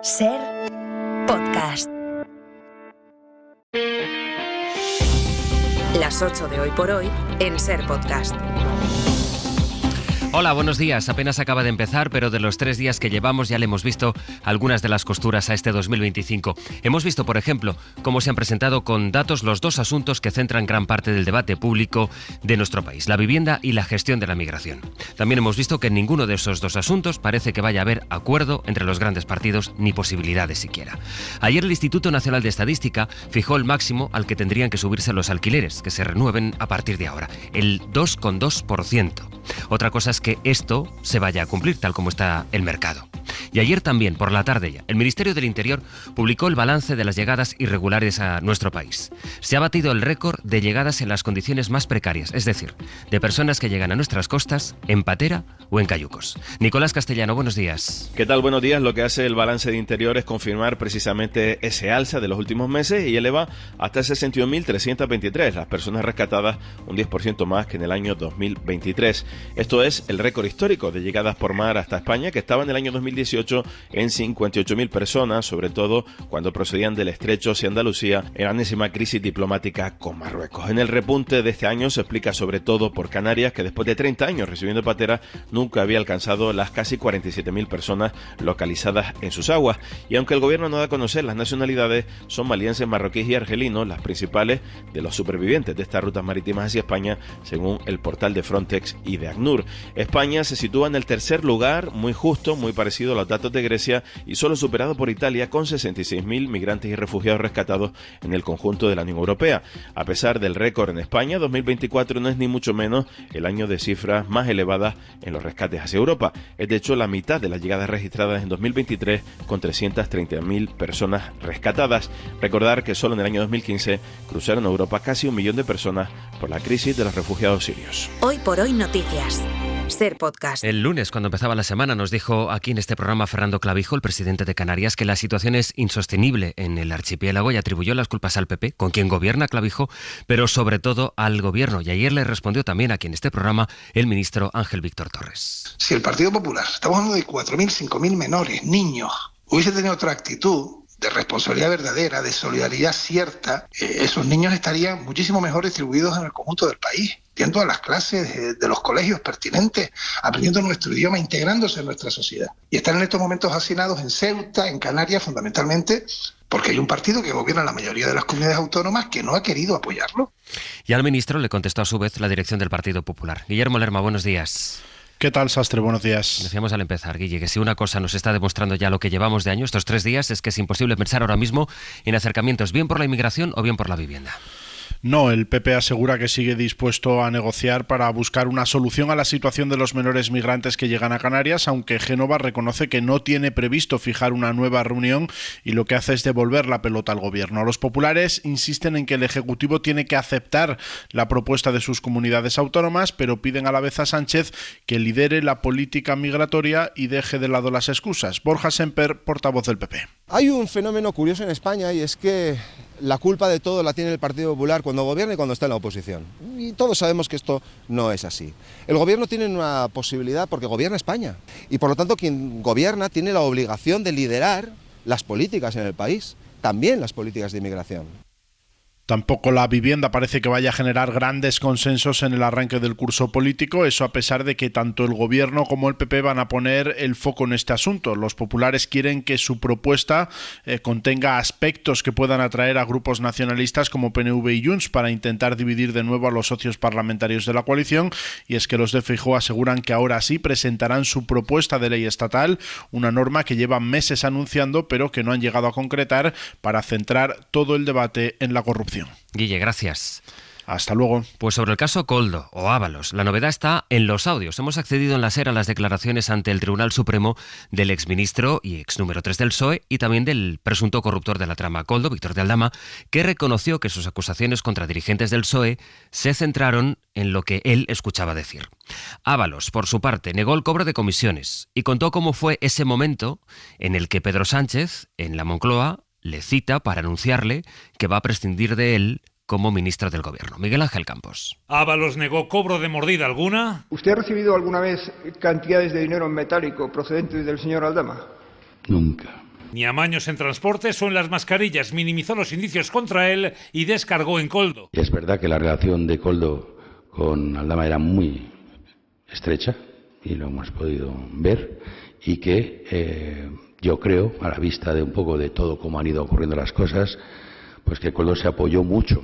Ser Podcast. Las 8 de hoy por hoy en Ser Podcast. Hola, buenos días. Apenas acaba de empezar, pero de los 3 días que llevamos ya le hemos visto algunas de las costuras a este 2025. Hemos visto, por ejemplo, cómo se han presentado con datos los dos asuntos que centran gran parte del debate público de nuestro país, la vivienda y la gestión de la migración. También hemos visto que en ninguno de esos dos asuntos parece que vaya a haber acuerdo entre los grandes partidos, ni posibilidades siquiera. Ayer el Instituto Nacional de Estadística fijó el máximo al que tendrían que subirse los alquileres, que se renueven a partir de ahora, el 2,2%. Otra cosa es que esto se vaya a cumplir tal como está el mercado. Y ayer también, por la tarde ya, el Ministerio del Interior publicó el balance de las llegadas irregulares a nuestro país. Se ha batido el récord de llegadas en las condiciones más precarias, es decir, de personas que llegan a nuestras costas en patera o en cayucos. Nicolás Castellano, buenos días. ¿Qué tal? Buenos días. Lo que hace el balance de Interior es confirmar precisamente ese alza de los últimos meses y eleva hasta 61.323 las personas rescatadas, un 10% más que en el año 2023. Esto es el récord histórico de llegadas por mar hasta España, que estaba en el año 2018 en 58.000 personas, sobre todo cuando procedían del Estrecho hacia Andalucía en la enésima crisis diplomática con Marruecos. En el repunte de este año se explica sobre todo por Canarias, que después de 30 años recibiendo patera nunca había alcanzado las casi 47.000 personas localizadas en sus aguas. Y aunque el gobierno no da a conocer las nacionalidades, son malienses, marroquíes y argelinos las principales de los supervivientes de estas rutas marítimas hacia España, según el portal de Frontex y de ACNUR. España se sitúa en el tercer lugar, muy justo, muy parecido a los datos de Grecia y solo superado por Italia, con 66.000 migrantes y refugiados rescatados en el conjunto de la Unión Europea. A pesar del récord en España, 2024 no es ni mucho menos el año de cifras más elevadas en los rescates hacia Europa. Es de hecho la mitad de las llegadas registradas en 2023, con 330.000 personas rescatadas. Recordar que solo en el año 2015 cruzaron Europa casi 1 millón de personas por la crisis de los refugiados sirios. Hoy por hoy noticias. Ser Podcast. El lunes, cuando empezaba la semana, nos dijo aquí en este programa Fernando Clavijo, el presidente de Canarias, que la situación es insostenible en el archipiélago y atribuyó las culpas al PP, con quien gobierna Clavijo, pero sobre todo al gobierno. Y ayer le respondió también aquí en este programa el ministro Ángel Víctor Torres. Si el Partido Popular, estamos hablando de 4.000, 5.000 menores, niños, hubiese tenido otra actitud de responsabilidad verdadera, de solidaridad cierta, esos niños estarían muchísimo mejor distribuidos en el conjunto del país, yendo a las clases de los colegios pertinentes, aprendiendo nuestro idioma, integrándose en nuestra sociedad. Y están en estos momentos hacinados en Ceuta, en Canarias, fundamentalmente porque hay un partido que gobierna la mayoría de las comunidades autónomas que no ha querido apoyarlo. Y al ministro le contestó a su vez la dirección del Partido Popular. Guillermo Lerma, buenos días. ¿Qué tal, Sastre? Buenos días. Decíamos al empezar, Guille, que si una cosa nos está demostrando ya lo que llevamos de año, estos 3 días, es que es imposible pensar ahora mismo en acercamientos bien por la inmigración o bien por la vivienda. No, el PP asegura que sigue dispuesto a negociar para buscar una solución a la situación de los menores migrantes que llegan a Canarias, aunque Génova reconoce que no tiene previsto fijar una nueva reunión y lo que hace es devolver la pelota al gobierno. Los populares insisten en que el Ejecutivo tiene que aceptar la propuesta de sus comunidades autónomas, pero piden a la vez a Sánchez que lidere la política migratoria y deje de lado las excusas. Borja Semper, portavoz del PP. Hay un fenómeno curioso en España y es que la culpa de todo la tiene el Partido Popular cuando gobierna y cuando está en la oposición. Y todos sabemos que esto no es así. El gobierno tiene una posibilidad porque gobierna España. Y por lo tanto quien gobierna tiene la obligación de liderar las políticas en el país, también las políticas de inmigración. Tampoco la vivienda parece que vaya a generar grandes consensos en el arranque del curso político, eso a pesar de que tanto el Gobierno como el PP van a poner el foco en este asunto. Los populares quieren que su propuesta contenga aspectos que puedan atraer a grupos nacionalistas como PNV y Junts para intentar dividir de nuevo a los socios parlamentarios de la coalición, y es que los de Feijóo aseguran que ahora sí presentarán su propuesta de ley estatal, una norma que llevan meses anunciando pero que no han llegado a concretar para centrar todo el debate en la corrupción. Guille, gracias. Hasta luego. Pues sobre el caso Koldo o Ábalos, la novedad está en los audios. Hemos accedido en la SER a las declaraciones ante el Tribunal Supremo del exministro y ex número 3 del PSOE y también del presunto corruptor de la trama Koldo, Víctor de Aldama, que reconoció que sus acusaciones contra dirigentes del PSOE se centraron en lo que él escuchaba decir. Ábalos, por su parte, negó el cobro de comisiones y contó cómo fue ese momento en el que Pedro Sánchez, en la Moncloa, le cita para anunciarle que va a prescindir de él como ministro del Gobierno. Miguel Ángel Campos. Ábalos negó cobro de mordida alguna. ¿Usted ha recibido alguna vez cantidades de dinero en metálico procedentes del señor Aldama? Nunca. Ni amaños en transportes o en las mascarillas. Minimizó los indicios contra él y descargó en Koldo. Es verdad que la relación de Koldo con Aldama era muy estrecha, y lo hemos podido ver, y que yo creo, a la vista de un poco de todo cómo han ido ocurriendo las cosas, pues que Koldo se apoyó mucho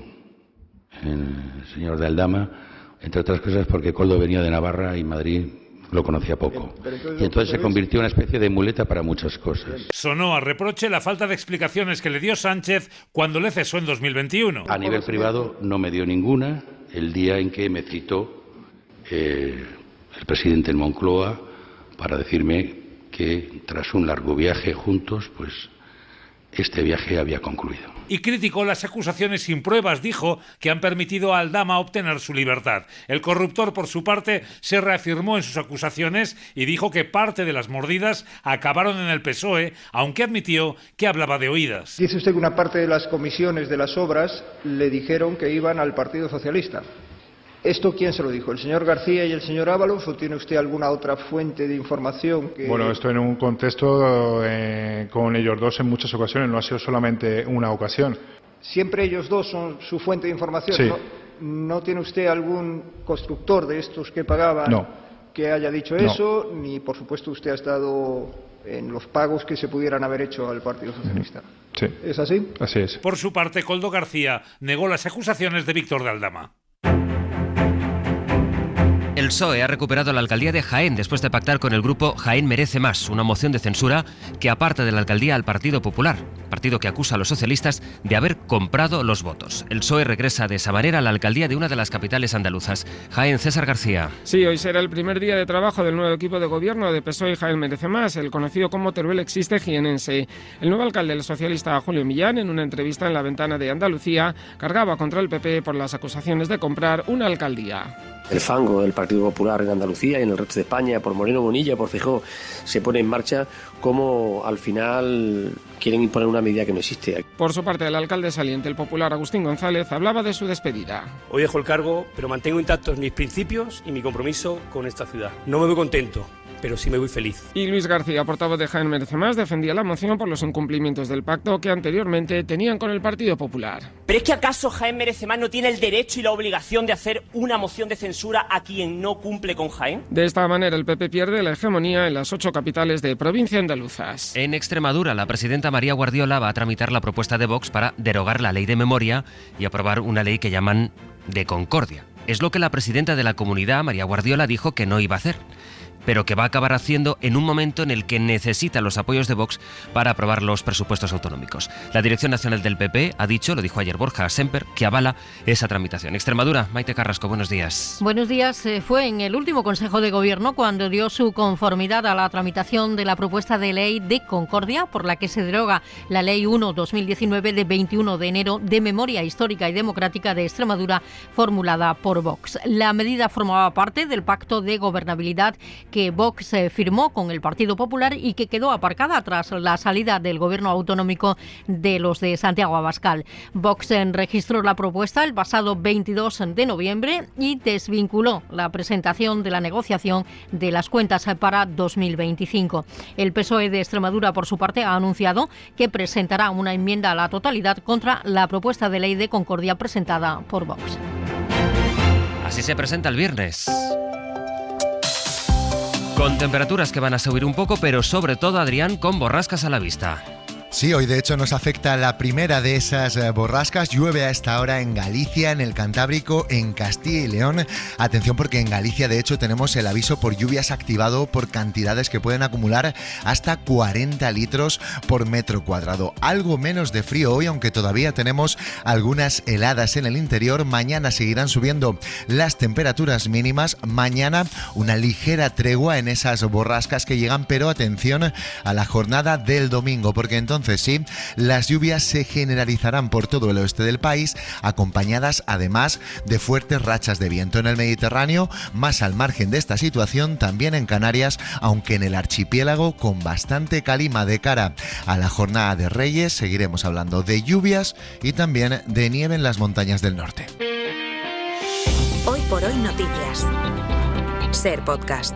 en el señor de Aldama, entre otras cosas porque Koldo venía de Navarra y Madrid lo conocía poco. Y entonces se convirtió en una especie de muleta para muchas cosas. Sonó a reproche la falta de explicaciones que le dio Sánchez cuando le cesó en 2021. A nivel privado no me dio ninguna. El día en que me citó el presidente en Moncloa para decirme que tras un largo viaje juntos, pues este viaje había concluido. Y criticó las acusaciones sin pruebas, dijo, que han permitido a Aldama obtener su libertad. El corruptor, por su parte, se reafirmó en sus acusaciones y dijo que parte de las mordidas acabaron en el PSOE, aunque admitió que hablaba de oídas. Dice usted que una parte de las comisiones de las obras le dijeron que iban al Partido Socialista. ¿Esto quién se lo dijo? ¿El señor García y el señor Ábalos o tiene usted alguna otra fuente de información que...? Bueno, esto en un contexto con ellos dos en muchas ocasiones, no ha sido solamente una ocasión. ¿Siempre ellos dos son su fuente de información? Sí. ¿No tiene usted algún constructor de estos que pagaban que haya dicho eso? Ni, por supuesto, usted ha estado en los pagos que se pudieran haber hecho al Partido Socialista. Sí. ¿Es así? Así es. Por su parte, Koldo García negó las acusaciones de Víctor de Aldama. El PSOE ha recuperado la alcaldía de Jaén después de pactar con el grupo Jaén Merece Más, una moción de censura que aparta de la alcaldía al Partido Popular, partido que acusa a los socialistas de haber comprado los votos. El PSOE regresa de esa manera a la alcaldía de una de las capitales andaluzas. Jaén, César García. Sí, hoy será el primer día de trabajo del nuevo equipo de gobierno de PSOE y Jaén Merece Más, el conocido como Teruel Existe jienense. El nuevo alcalde, el socialista Julio Millán, en una entrevista en La Ventana de Andalucía, cargaba contra el PP por las acusaciones de comprar una alcaldía. El fango del Partido Popular en Andalucía y en el resto de España, por Moreno Bonilla, por Feijóo, se pone en marcha como al final quieren imponer una medida que no existe. Por su parte, el alcalde saliente, el popular Agustín González, hablaba de su despedida. Hoy dejo el cargo, pero mantengo intactos mis principios y mi compromiso con esta ciudad. No me voy contento, pero sí me voy feliz. Y Luis García, portavoz de Jaén Merece Más, defendía la moción por los incumplimientos del pacto que anteriormente tenían con el Partido Popular. ¿Pero es que acaso Jaén Merece Más no tiene el derecho y la obligación de hacer una moción de censura a quien no cumple con Jaén? De esta manera el PP pierde la hegemonía en las 8 capitales de provincia andaluzas. En Extremadura, la presidenta María Guardiola va a tramitar la propuesta de Vox para derogar la ley de memoria y aprobar una ley que llaman de concordia. Es lo que la presidenta de la comunidad, María Guardiola, dijo que no iba a hacer, pero que va a acabar haciendo en un momento en el que necesita los apoyos de Vox para aprobar los presupuestos autonómicos. La Dirección Nacional del PP ha dicho, lo dijo ayer Borja Semper, que avala esa tramitación. Extremadura, Maite Carrasco, buenos días. Buenos días. Fue en el último Consejo de Gobierno cuando dio su conformidad a la tramitación de la propuesta de ley de concordia por la que se deroga la Ley 1/2019 de 21 de enero de Memoria Histórica y Democrática de Extremadura formulada por Vox. La medida formaba parte del pacto de gobernabilidad que Vox firmó con el Partido Popular y que quedó aparcada tras la salida del gobierno autonómico de los de Santiago Abascal. Vox registró la propuesta el pasado 22 de noviembre y desvinculó la presentación de la negociación de las cuentas para 2025. El PSOE de Extremadura, por su parte, ha anunciado que presentará una enmienda a la totalidad contra la propuesta de ley de concordia presentada por Vox. Así se presenta el viernes. Con temperaturas que van a subir un poco, pero sobre todo, Adrián, con borrascas a la vista. Sí, hoy de hecho nos afecta la primera de esas borrascas. Llueve a esta hora en Galicia, en el Cantábrico, en Castilla y León. Atención porque en Galicia de hecho tenemos el aviso por lluvias activado por cantidades que pueden acumular hasta 40 litros por metro cuadrado. Algo menos de frío hoy, aunque todavía tenemos algunas heladas en el interior. Mañana seguirán subiendo las temperaturas mínimas. Mañana una ligera tregua en esas borrascas que llegan, pero atención a la jornada del domingo, porque entonces sí, las lluvias se generalizarán por todo el oeste del país, acompañadas además de fuertes rachas de viento en el Mediterráneo, más al margen de esta situación también en Canarias, aunque en el archipiélago con bastante calima. De cara a la jornada de Reyes seguiremos hablando de lluvias y también de nieve en las montañas del norte. Hoy por hoy noticias. Ser Podcast.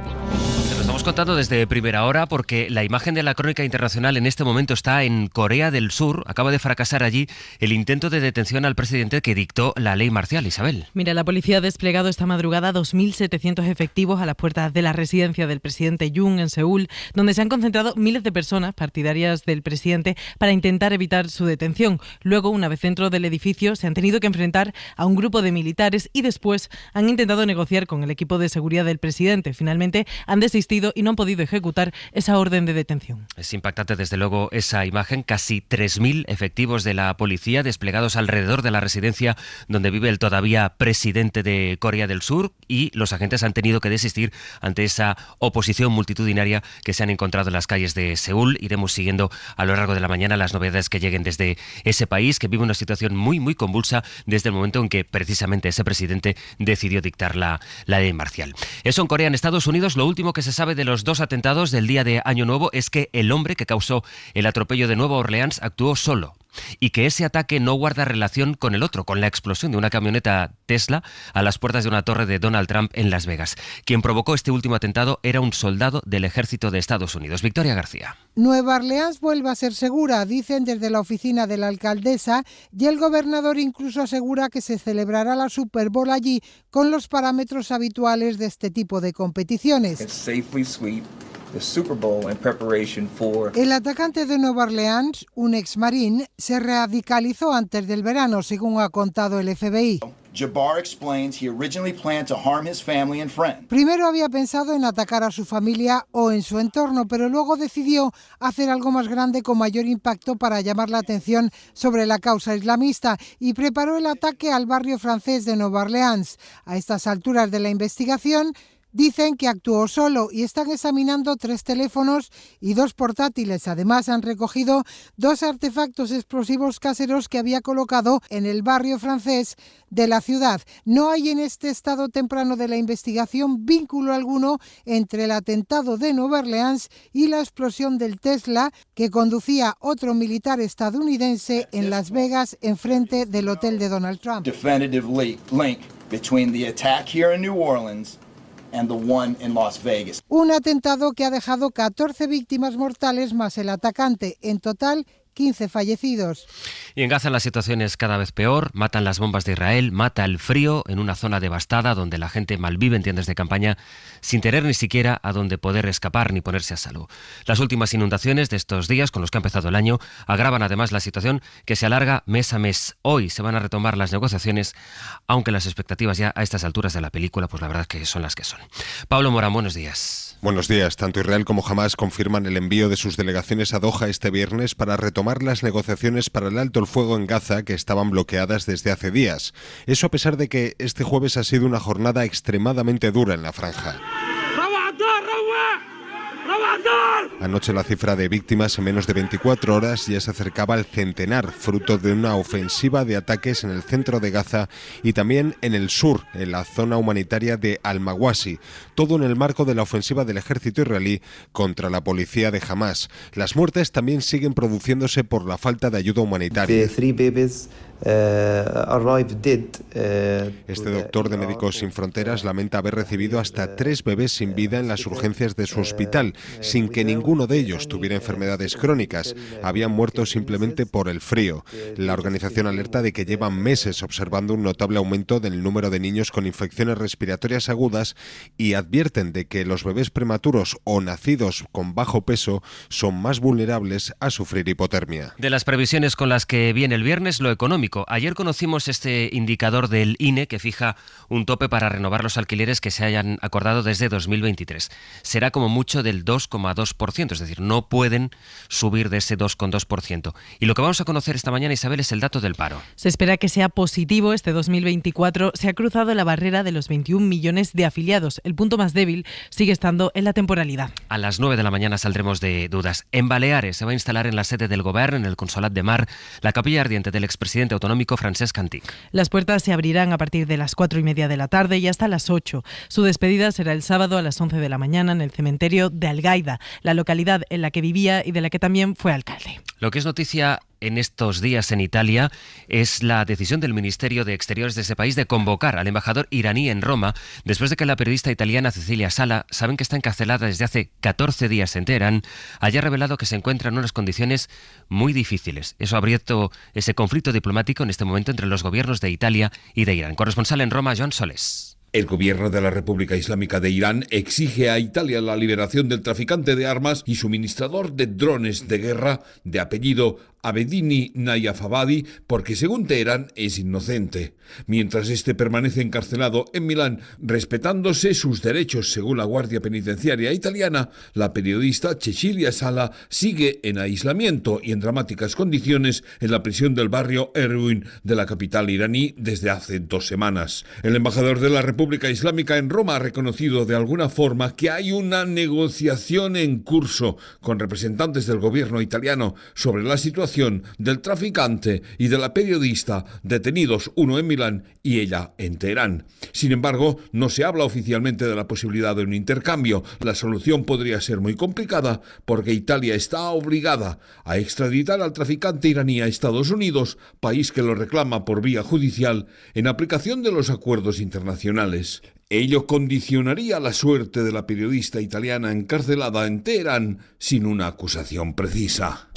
Nos vamos contando desde primera hora porque la imagen de la crónica internacional en este momento está en Corea del Sur. Acaba de fracasar allí el intento de detención al presidente que dictó la ley marcial. Isabel. Mira, la policía ha desplegado esta madrugada 2.700 efectivos a las puertas de la residencia del presidente Yoon en Seúl, donde se han concentrado miles de personas partidarias del presidente para intentar evitar su detención. Luego, una vez dentro del edificio, se han tenido que enfrentar a un grupo de militares y después han intentado negociar con el equipo de seguridad del presidente. Finalmente han desistido y no han podido ejecutar esa orden de detención. Es impactante desde luego esa imagen, casi 3.000 efectivos de la policía desplegados alrededor de la residencia donde vive el todavía presidente de Corea del Sur, y los agentes han tenido que desistir ante esa oposición multitudinaria que se han encontrado en las calles de Seúl. Iremos siguiendo a lo largo de la mañana las novedades que lleguen desde ese país que vive una situación muy convulsa desde el momento en que precisamente ese presidente decidió dictar la ley marcial. Eso en Corea. En Estados Unidos, lo último que se sabe de los 2 atentados del día de Año Nuevo es que el hombre que causó el atropello de Nueva Orleans actuó solo, y que ese ataque no guarda relación con el otro, con la explosión de una camioneta Tesla a las puertas de una torre de Donald Trump en Las Vegas. Quien provocó este último atentado era un soldado del ejército de Estados Unidos. Victoria García. Nueva Orleans vuelve a ser segura, dicen desde la oficina de la alcaldesa, y el gobernador incluso asegura que se celebrará la Super Bowl allí con los parámetros habituales de este tipo de competiciones. El atacante de Nueva Orleans, un exmarín, se radicalizó antes del verano, según ha contado el FBI. Jabbar explains he originally planned to harm his family and friends. Primero había pensado en atacar a su familia o en su entorno, pero luego decidió hacer algo más grande con mayor impacto para llamar la atención sobre la causa islamista y preparó el ataque al barrio francés de Nueva Orleans. A estas alturas de la investigación, dicen que actuó solo y están examinando 3 teléfonos y 2 portátiles. Además, han recogido 2 artefactos explosivos caseros que había colocado en el barrio francés de la ciudad. No hay en este estado temprano de la investigación vínculo alguno entre el atentado de Nueva Orleans y la explosión del Tesla que conducía otro militar estadounidense en Las Vegas, enfrente del hotel de Donald Trump. Definitive link between the attack here in New Orleans and the one in Las Vegas. Un atentado que ha dejado 14 víctimas mortales más el atacante. En total, 15 fallecidos. Y en Gaza la situación es cada vez peor. Matan las bombas de Israel, mata el frío en una zona devastada donde la gente malvive en tiendas de campaña sin tener ni siquiera a dónde poder escapar ni ponerse a salvo. Las últimas inundaciones de estos días, con los que ha empezado el año, agravan además la situación que se alarga mes a mes. Hoy se van a retomar las negociaciones, aunque las expectativas ya a estas alturas de la película, pues la verdad es que son las que son. Pablo Morán, buenos días. Buenos días. Tanto Israel como Hamás confirman el envío de sus delegaciones a Doha este viernes para retomar las negociaciones para el alto el fuego en Gaza, que estaban bloqueadas desde hace días. Eso a pesar de que este jueves ha sido una jornada extremadamente dura en la franja. Anoche la cifra de víctimas en menos de 24 horas ya se acercaba al centenar, fruto de una ofensiva de ataques en el centro de Gaza y también en el sur, en la zona humanitaria de Al-Mawasi, todo en el marco de la ofensiva del ejército israelí contra la policía de Hamás. Las muertes también siguen produciéndose por la falta de ayuda humanitaria. Este doctor de Médicos Sin Fronteras lamenta haber recibido hasta 3 bebés sin vida en las urgencias de su hospital, sin que ninguno de ellos tuviera enfermedades crónicas. Habían muerto simplemente por el frío. La organización alerta de que llevan meses observando un notable aumento del número de niños con infecciones respiratorias agudas y advierten de que los bebés prematuros o nacidos con bajo peso son más vulnerables a sufrir hipotermia. De las previsiones con las que viene el viernes, lo económico. Ayer conocimos este indicador del INE que fija un tope para renovar los alquileres que se hayan acordado desde 2023. Será como mucho del 2,2%, es decir, no pueden subir de ese 2,2%. Y lo que vamos a conocer esta mañana, Isabel, es el dato del paro. Se espera que sea positivo este 2024. Se ha cruzado la barrera de los 21 millones de afiliados. El punto más débil sigue estando en la temporalidad. A las 9 de la mañana saldremos de dudas. En Baleares se va a instalar en la sede del Govern, en el Consolat de Mar, la capilla ardiente del expresidente autonómico Francesc Antich. Las puertas se abrirán a partir de las 4:30 de la tarde y hasta las 8. Su despedida será el sábado a las 11 de la mañana en el cementerio de Algar. Gaida, la localidad en la que vivía y de la que también fue alcalde. Lo que es noticia en estos días en Italia es la decisión del Ministerio de Exteriores de ese país de convocar al embajador iraní en Roma después de que la periodista italiana Cecilia Sala, saben que está encarcelada desde hace 14 días en Teherán, haya revelado que se encuentra en unas condiciones muy difíciles. Eso ha abierto ese conflicto diplomático en este momento entre los gobiernos de Italia y de Irán. Corresponsal en Roma, Joan Soles. El gobierno de la República Islámica de Irán exige a Italia la liberación del traficante de armas y suministrador de drones de guerra de apellido Abedini Nayafabadi, porque según Teherán es inocente, mientras este permanece encarcelado en Milán, respetándose sus derechos según la Guardia Penitenciaria italiana. La periodista Cecilia Sala sigue en aislamiento y en dramáticas condiciones en la prisión del barrio Erbil de la capital iraní desde hace 2 semanas. El embajador de la República Islámica en Roma ha reconocido de alguna forma que hay una negociación en curso con representantes del gobierno italiano sobre la situación del traficante y de la periodista, detenidos, uno en Milán y ella en Teherán. Sin embargo, no se habla oficialmente de la posibilidad de un intercambio. La solución podría ser muy complicada porque Italia está obligada a extraditar al traficante iraní a Estados Unidos, país que lo reclama por vía judicial en aplicación de los acuerdos internacionales. Ello condicionaría la suerte de la periodista italiana encarcelada en Teherán sin una acusación precisa.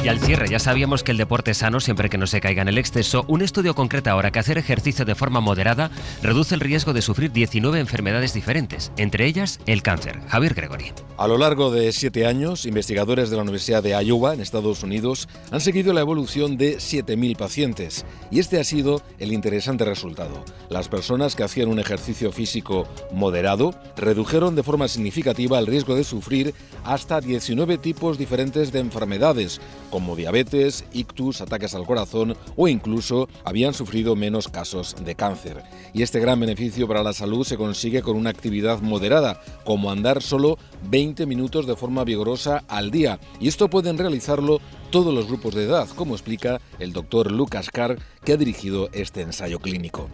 Y al cierre, ya sabíamos que el deporte es sano siempre que no se caiga en el exceso. Un estudio concreta ahora que hacer ejercicio de forma moderada reduce el riesgo de sufrir 19 enfermedades diferentes, entre ellas el cáncer. Javier Gregory. A lo largo de 7 años, investigadores de la Universidad de Iowa, en Estados Unidos, han seguido la evolución de 7.000 pacientes. Y este ha sido el interesante resultado. Las personas que hacían un ejercicio físico moderado redujeron de forma significativa el riesgo de sufrir hasta 19 tipos diferentes de enfermedades, como diabetes, ictus, ataques al corazón o incluso habían sufrido menos casos de cáncer. Y este gran beneficio para la salud se consigue con una actividad moderada, como andar solo 20 minutos de forma vigorosa al día. Y esto pueden realizarlo todos los grupos de edad, como explica el doctor Lucas Carr, que ha dirigido este ensayo clínico.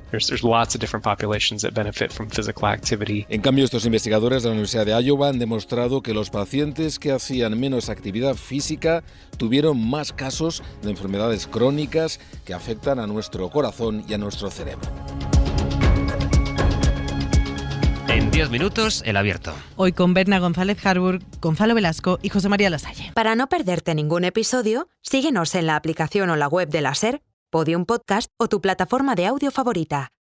En cambio, estos investigadores de la Universidad de Iowa han demostrado que los pacientes que hacían menos actividad física tuvieron más casos de enfermedades crónicas que afectan a nuestro corazón y a nuestro cerebro. En 10 minutos, El Abierto. Hoy con Berna González Harburg, Gonzalo Velasco y José María Lasalle. Para no perderte ningún episodio, síguenos en la aplicación o la web de la SER, Podium Podcast o tu plataforma de audio favorita.